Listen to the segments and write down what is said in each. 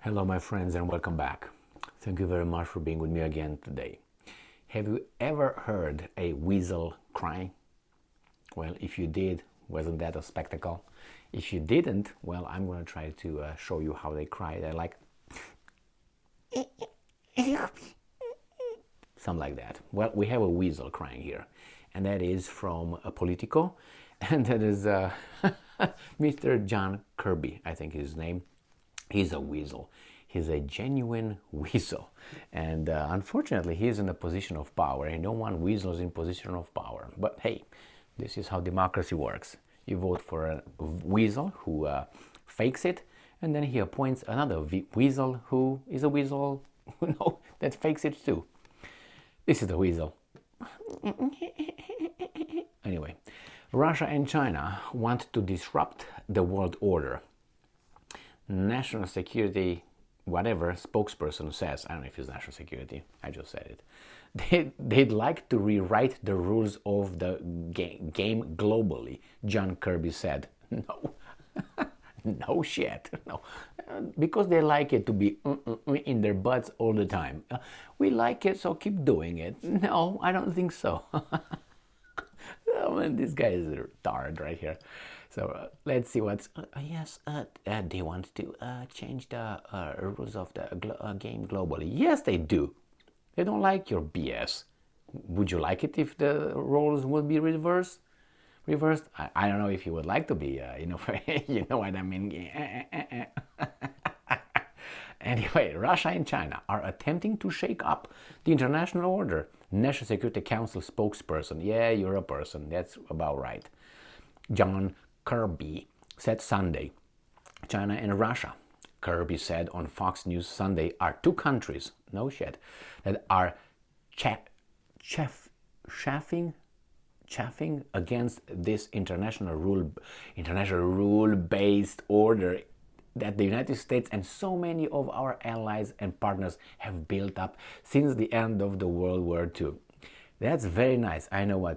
Hello, my friends, and welcome back. Thank you very much for being with me again today. Have you ever heard a weasel cry? Well, if you did, wasn't that a spectacle? If you didn't, well, I'm going to try to show you how they cry. They're like something like that. Well, we have a weasel crying here, and that is from a Politico, and that is Mr. John Kirby, I think is his name. He's a weasel. He's a genuine weasel. And unfortunately, he's in a position of power. And no one weasel is in position of power. But hey, this is how democracy works. You vote for a weasel who fakes it, and then he appoints another weasel who is a weasel that fakes it too. This is the weasel. Anyway, Russia and China want to disrupt the world order. National security, whatever spokesperson says, I don't know if it's national security, I just said it. They'd like to rewrite the rules of the game globally, John Kirby said. No, no shit, no. Because they like it to be in their butts all the time. We like it, so keep doing it. No, I don't think so. Oh man, this guy is a retard right here. So let's see what's. Yes, they want to change the rules of the game globally. Yes, they do. They don't like your BS. Would you like it if the roles would be reversed? I don't know if you would like to be. You know what I mean. Anyway, Russia and China are attempting to shake up the international order. National Security Council spokesperson. Yeah, you're a person. That's about right. John Kirby said Sunday. China and Russia, Kirby said on Fox News Sunday, are two countries, no shit, that are chaffing against this international rule-based order that the United States and so many of our allies and partners have built up since the end of the World War II. That's very nice. I know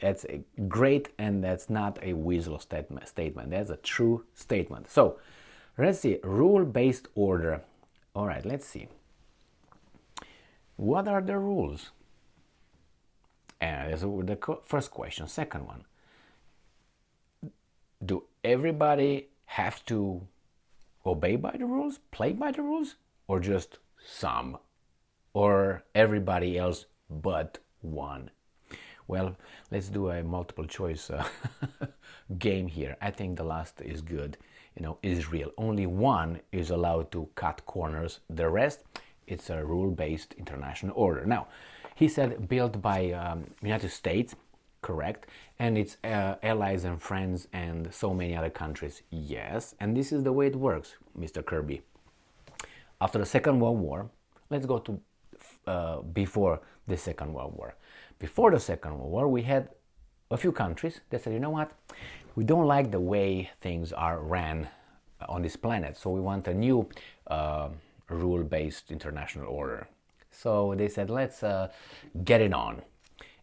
that's a great, and that's not a weasel statement. That's a true statement. So let's see, rule-based order. All right, let's see. What are the rules? And that's the first question. Second one, do everybody have to obey by the rules, play by the rules, or just some, or everybody else but one? Well, let's do a multiple choice game here. I think the last is good, is real. Only one is allowed to cut corners. The rest, it's a rule-based international order. Now, he said built by United States, correct, and its allies and friends and so many other countries, yes, and this is the way it works, Mr. Kirby. After the Second World War, let's go to before the Second World War. Before the Second World War, we had a few countries that said, you know what, we don't like the way things are ran on this planet, so we want a new rule-based international order. So they said, let's get it on.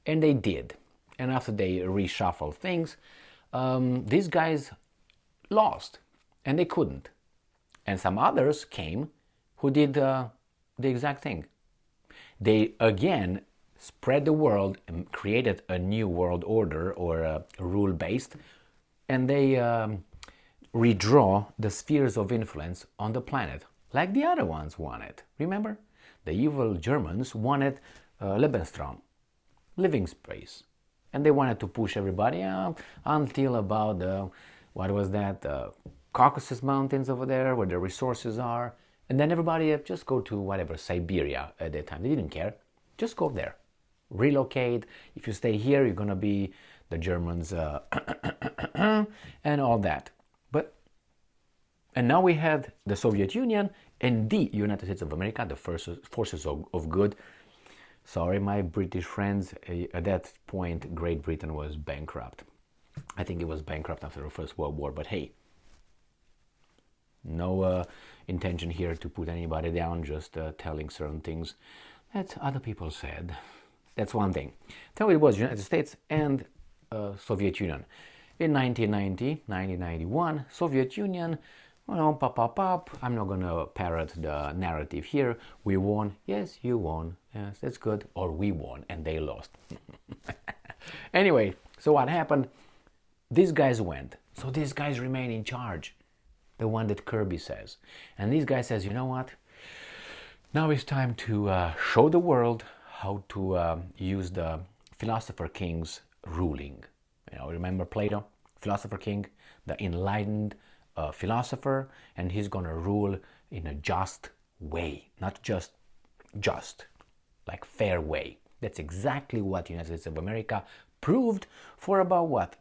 And they did. And after they reshuffled things, these guys lost, and they couldn't. And some others came who did the exact thing. They again spread the world and created a new world order, or a rule-based, and they redraw the spheres of influence on the planet, like the other ones wanted. Remember? The evil Germans wanted Lebensraum, living space. And they wanted to push everybody until about what was that, Caucasus Mountains over there, where the resources are. And then everybody just go to whatever, Siberia at that time. They didn't care. Just go there. Relocate. If you stay here, you're going to be the Germans and all that. And now we had the Soviet Union and the United States of America, the forces of good. Sorry, my British friends, at that point, Great Britain was bankrupt. I think it was bankrupt after the First World War, but hey, no intention here to put anybody down, just telling certain things that other people said. That's one thing. So it was United States and Soviet Union. In 1990, 1991, Soviet Union Well, pop, pop, pop. I'm not gonna parrot the narrative here. We won. Yes, you won. Yes, that's good. Or we won and they lost. Anyway, so what happened? These guys went. So these guys remain in charge. The one that Kirby says. And this guy says, you know what? Now it's time to show the world how to use the philosopher king's ruling. You know, remember Plato, philosopher king, the enlightened philosopher, and he's gonna rule in a just way, not just, like fair way. That's exactly what the United States of America proved for about what,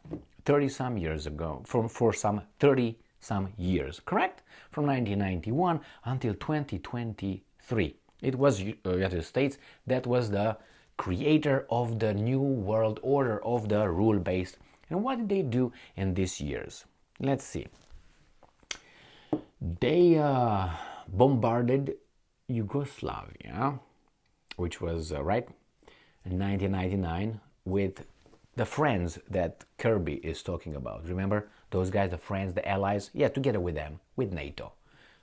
30 some years ago, for some 30 some years, correct? From 1991 until 2023. It was United States that was the creator of the new world order, of the rule-based. And what did they do in these years? Let's see. They bombarded Yugoslavia, which was, right, in 1999, with the friends that Kirby is talking about. Remember those guys, the friends, the allies? Yeah, together with them, with NATO.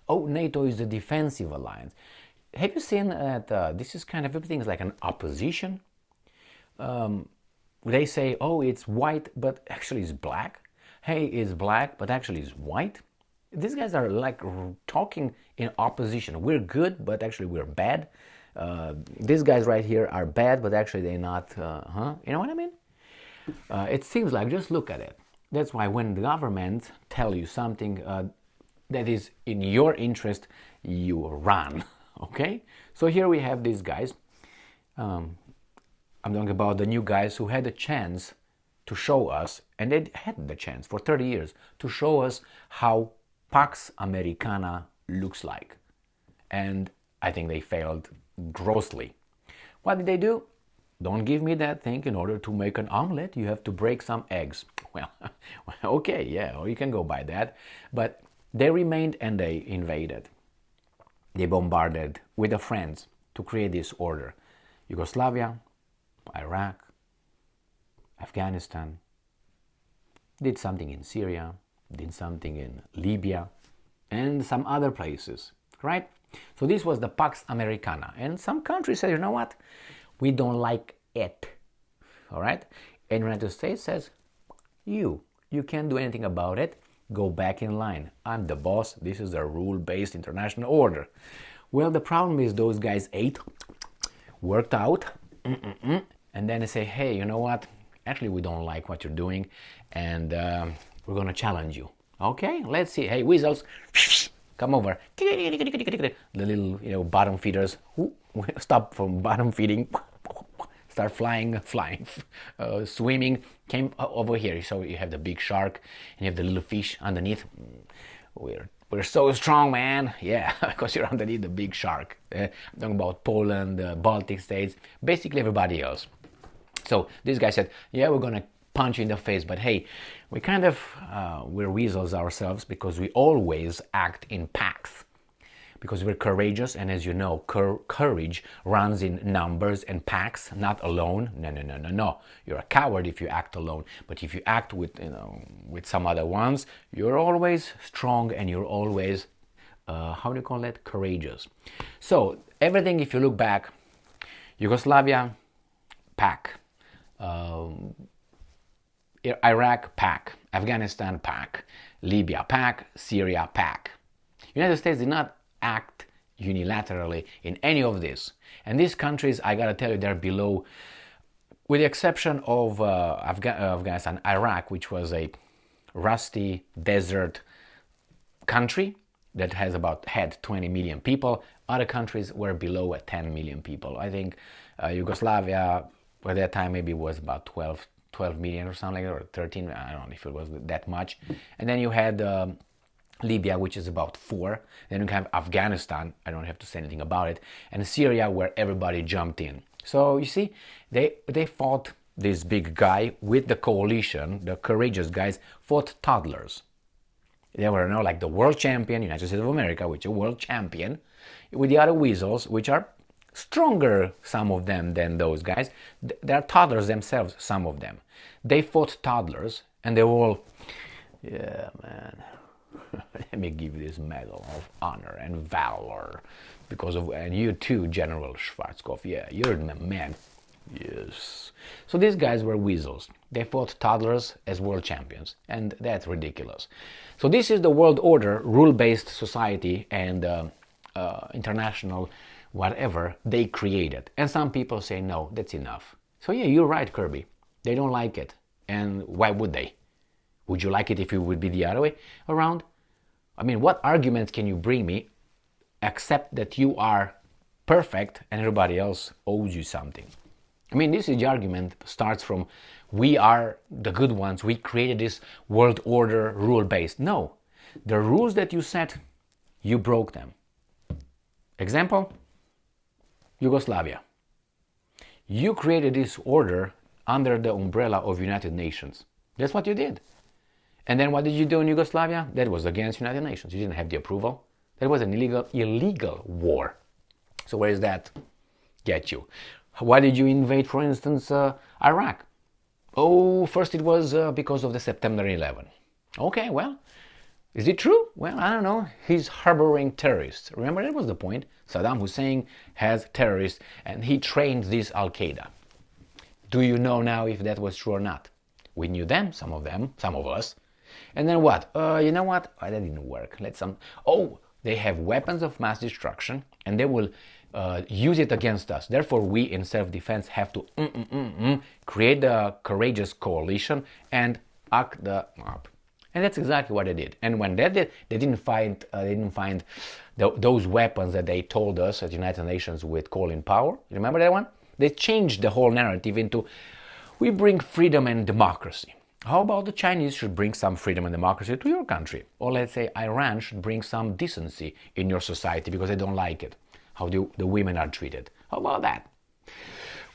Oh, NATO is the defensive alliance. Have you seen that this is kind of, everything is like an opposition? They say, oh, it's white, but actually it's black. Hey, it's black, but actually it's white. These guys are like talking in opposition. We're good, but actually we're bad. These guys right here are bad, but actually they're not, You know what I mean? It seems like, just look at it. That's why when the government tell you something that is in your interest, you run, okay? So here we have these guys. I'm talking about the new guys who had a chance to show us, and they had the chance for 30 years, to show us how Pax Americana looks like. And I think they failed grossly. What did they do? Don't give me that thing. In order to make an omelet, you have to break some eggs. Well, okay, yeah, or you can go by that. But they remained and they invaded. They bombarded with their friends to create this order. Yugoslavia, Iraq, Afghanistan, did something in Syria, did something in Libya, and some other places, right? So this was the Pax Americana. And some countries said, you know what? We don't like it, all right? And the United States says, you can't do anything about it. Go back in line. I'm the boss. This is a rule-based international order. Well, the problem is those guys ate, worked out, and then they say, hey, you know what? Actually, we don't like what you're doing, and we're going to challenge you. Okay, let's see. Hey, weasels, come over. The little, bottom feeders, stop from bottom feeding. Start flying, swimming, came over here. So you have the big shark and you have the little fish underneath. We're so strong, man. Yeah, because you're underneath the big shark. I'm talking about Poland, the Baltic states, basically everybody else. So this guy said, yeah, we're going to punch you in the face, but hey, we kind of, we're weasels ourselves because we always act in packs. Because we're courageous, and as you know, courage runs in numbers and packs, not alone. No. You're a coward if you act alone. But if you act with, with some other ones, you're always strong and you're always, how do you call that? Courageous. So everything, if you look back, Yugoslavia, pack. Iraq, pack. Afghanistan, pack. Libya, pack. Syria, pack. United States did not act unilaterally in any of this. And these countries, I gotta tell you, they're below, with the exception of Afghanistan, Iraq, which was a rusty desert country that had 20 million people. Other countries were below 10 million people. I think Yugoslavia, at that time, maybe was about 12 million or something like that, or 13, I don't know if it was that much. And then you had Libya, which is about 4. Then you have Afghanistan, I don't have to say anything about it, and Syria, where everybody jumped in. So you see, they fought this big guy with the coalition. The courageous guys fought toddlers. They were like the world champion, United States of America, which is a world champion, with the other weasels, which are stronger, some of them, than those guys. They're toddlers themselves, some of them. They fought toddlers, and they were all, yeah, man, Let me give you this medal of honor and valor. And you too, General Schwarzkopf. Yeah, you're the man. Yes. So these guys were weasels. They fought toddlers as world champions, and that's ridiculous. So this is the world order, rule-based society, and international whatever they created. And some people say, no, that's enough. So yeah, you're right, Kirby. They don't like it. And why would they? Would you like it if it would be the other way around? I mean, what arguments can you bring me except that you are perfect and everybody else owes you something? I mean, this is the argument starts from we are the good ones. We created this world order rule-based. No, the rules that you set, you broke them. Example, Yugoslavia. You created this order under the umbrella of United Nations. That's what you did. And then what did you do in Yugoslavia? That was against United Nations. You didn't have the approval. That was an illegal war. So where does that get you? Why did you invade, for instance, Iraq? Oh, first it was because of the September 11. Okay, well, is it true? Well, I don't know. He's harboring terrorists. Remember, that was the point. Saddam Hussein has terrorists, and he trained this Al-Qaeda. Do you know now if that was true or not? We knew them, some of us. And then what? You know what? Oh, that didn't work. They have weapons of mass destruction, and they will use it against us. Therefore, we in self-defense have to create a courageous coalition and act up. And that's exactly what they did. And when they did, they didn't find those weapons that they told us at the United Nations with calling power. You remember that one? They changed the whole narrative into we bring freedom and democracy. How about the Chinese should bring some freedom and democracy to your country? Or let's say Iran should bring some decency in your society because they don't like it, how the women are treated. How about that?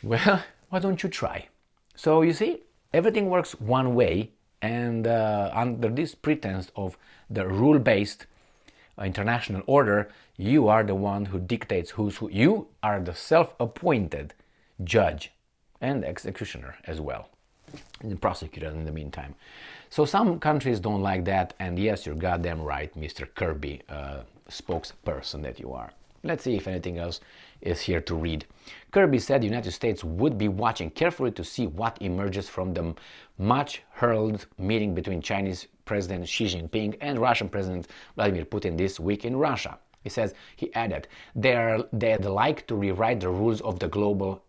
Well, why don't you try? So you see, everything works one way, and under this pretense of the rule-based international order, you are the one who dictates who's who. You are the self-appointed judge and executioner as well, and the prosecutor in the meantime. So some countries don't like that, and yes, you're goddamn right, Mr. Kirby, spokesperson that you are. Let's see if anything else is here to read. Kirby said the United States would be watching carefully to see what emerges from the much-heralded meeting between Chinese President Xi Jinping and Russian President Vladimir Putin this week in Russia. He added, they'd like to rewrite the rules of the global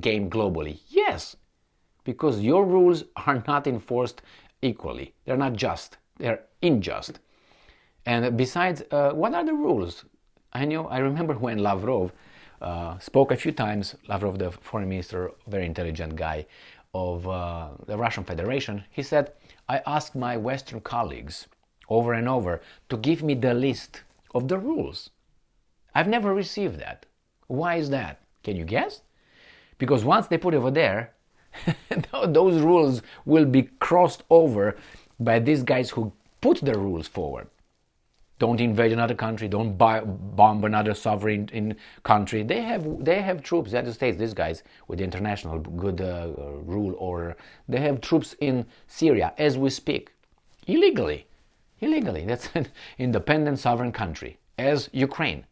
game globally. Yes, because your rules are not enforced equally. They're not just, they're unjust. And besides, what are the rules? I remember when Lavrov spoke a few times, Lavrov, the foreign minister, very intelligent guy of the Russian Federation, he said, I asked my Western colleagues over and over to give me the list of the rules. I've never received that. Why is that? Can you guess? Because once they put it over there, those rules will be crossed over by these guys who put the rules forward. Don't invade another country. Don't bomb another sovereign country. They have troops. The United States, these guys with the international good rule order, they have troops in Syria as we speak, illegally. That's an independent sovereign country, as Ukraine.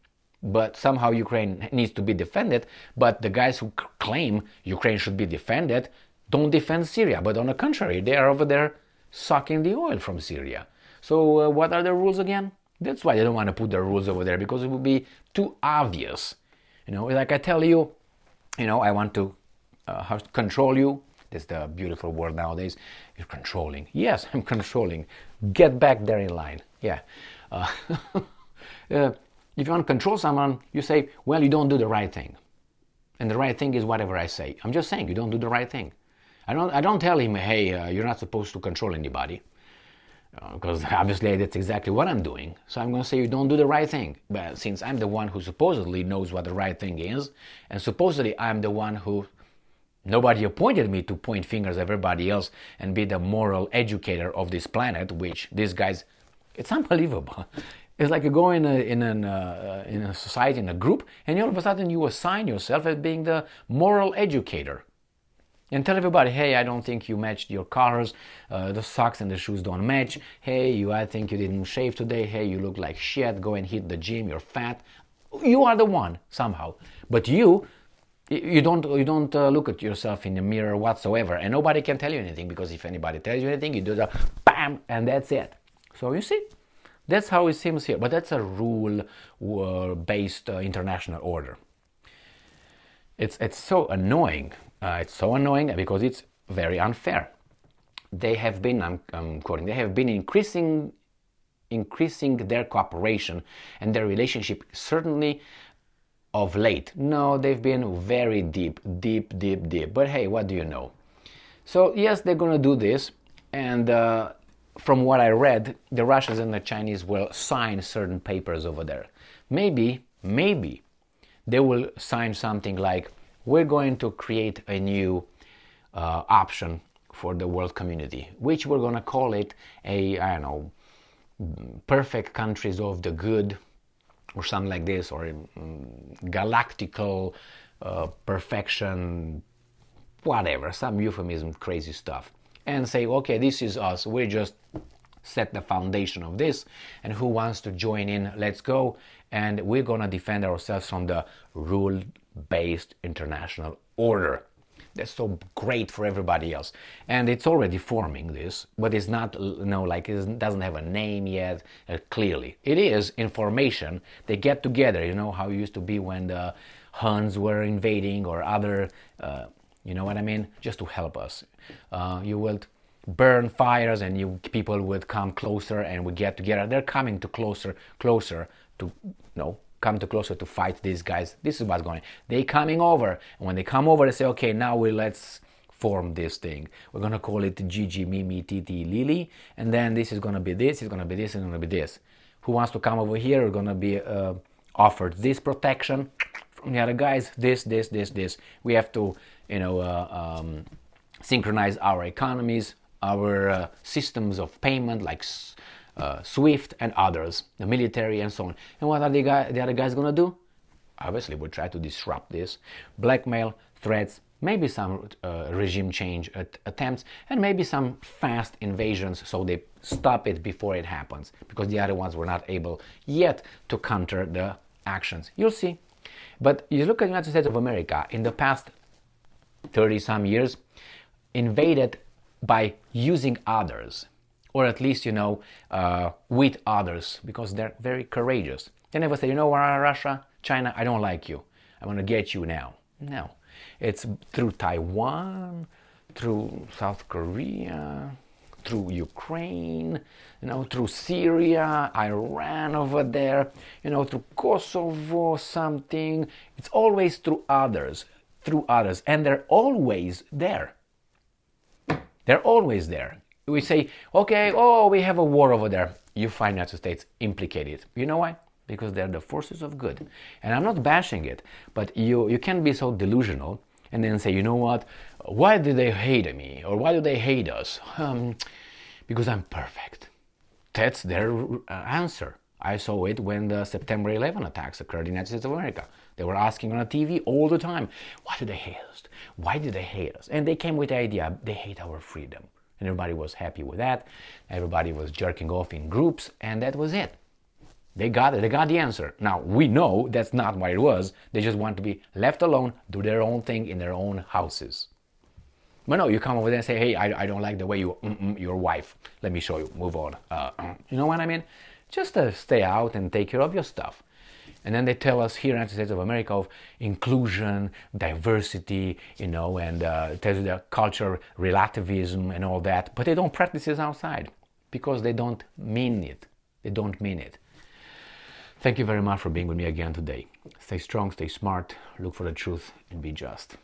But somehow Ukraine needs to be defended. But the guys who claim Ukraine should be defended don't defend Syria. But on the contrary, they are over there sucking the oil from Syria. So what are the rules again? That's why they don't want to put the rules over there, because it would be too obvious. Like I tell you, I want to control you. That's the beautiful word nowadays. You're controlling. Yes, I'm controlling. Get back there in line. Yeah. If you want to control someone, you say, well, you don't do the right thing. And the right thing is whatever I say. I'm just saying you don't do the right thing. I don't tell him, hey, you're not supposed to control anybody. Because obviously that's exactly what I'm doing. So I'm going to say you don't do the right thing. But since I'm the one who supposedly knows what the right thing is, and supposedly I'm the one who nobody appointed me to point fingers at everybody else and be the moral educator of this planet, which these guys, it's unbelievable. It's like you go in a society, in a group, and all of a sudden you assign yourself as being the moral educator. And tell everybody, hey, I don't think you matched your colors, the socks and the shoes don't match. Hey, I think you didn't shave today. Hey, you look like shit. Go and hit the gym. You're fat. You are the one somehow. But you don't look at yourself in the mirror whatsoever, and nobody can tell you anything, because if anybody tells you anything, you do the bam, and that's it. So you see, that's how it seems here. But that's a rule-based international order. It's so annoying. It's so annoying because it's very unfair. They have been, I'm quoting, they have been increasing their cooperation and their relationship, certainly of late. No, they've been very deep. But hey, what do you know? So yes, they're gonna do this, and from what I read, the Russians and the Chinese will sign certain papers over there. Maybe they will sign something like, we're going to create a new option for the world community, which we're going to call it I don't know, perfect countries of the good, or something like this, or galactical perfection, whatever, some euphemism, crazy stuff. And say, okay, this is us, we just set the foundation of this, and who wants to join in, let's go, and we're gonna defend ourselves from the rule-based international order. That's so great for everybody else, and it's already forming this, but it's not, like it doesn't have a name yet. Clearly, it is information. They get together. You know how it used to be when the Huns were invading, or other, you know what I mean, just to help us. You will burn fires, and people would come closer, and we get together. They're coming to closer to, come to closer to fight these guys. This is what's going on. They coming over, and when they come over, they say, okay, now let's form this thing. We're gonna call it Gigi, Mimi, Titi, Lily, and then this is gonna be this, it's gonna be this, and it's gonna be this. Who wants to come over here? We're gonna be offered this protection from the other guys. This. We have to, synchronize our economies, our systems of payment, like SWIFT and others, the military and so on. And what are the other guys going to do? Obviously, we try to disrupt this. Blackmail, threats, maybe some regime change attempts, and maybe some fast invasions, so they stop it before it happens, because the other ones were not able yet to counter the actions. You'll see. But you look at the United States of America, in the past 30-some years, invaded by using others, or at least, with others, because they're very courageous. They never say, Russia, China, I don't like you. I want to get you now. No. It's through Taiwan, through South Korea, through Ukraine, through Syria, Iran over there, through Kosovo, something. It's always through others, and they're always there. They're always there. We say, okay, we have a war over there. You find the United States implicated. You know why? Because they're the forces of good. And I'm not bashing it, but you can't be so delusional and then say, you know what, why do they hate me? Or why do they hate us? Because I'm perfect. That's their answer. I saw it when the September 11 attacks occurred in the United States of America. They were asking on the TV all the time, why do they hate us? Why do they hate us? And they came with the idea, they hate our freedom. And everybody was happy with that. Everybody was jerking off in groups, and that was it. They got it. They got the answer. Now, we know that's not what it was. They just want to be left alone, do their own thing in their own houses. But no, you come over there and say, hey, I don't like the way your wife. Let me show you. Move on. You know what I mean? Just stay out and take care of your stuff. And then they tell us here in the United States of America of inclusion, diversity, and tells you the cultural relativism and all that. But they don't practice it outside because they don't mean it. They don't mean it. Thank you very much for being with me again today. Stay strong, stay smart, look for the truth, and be just.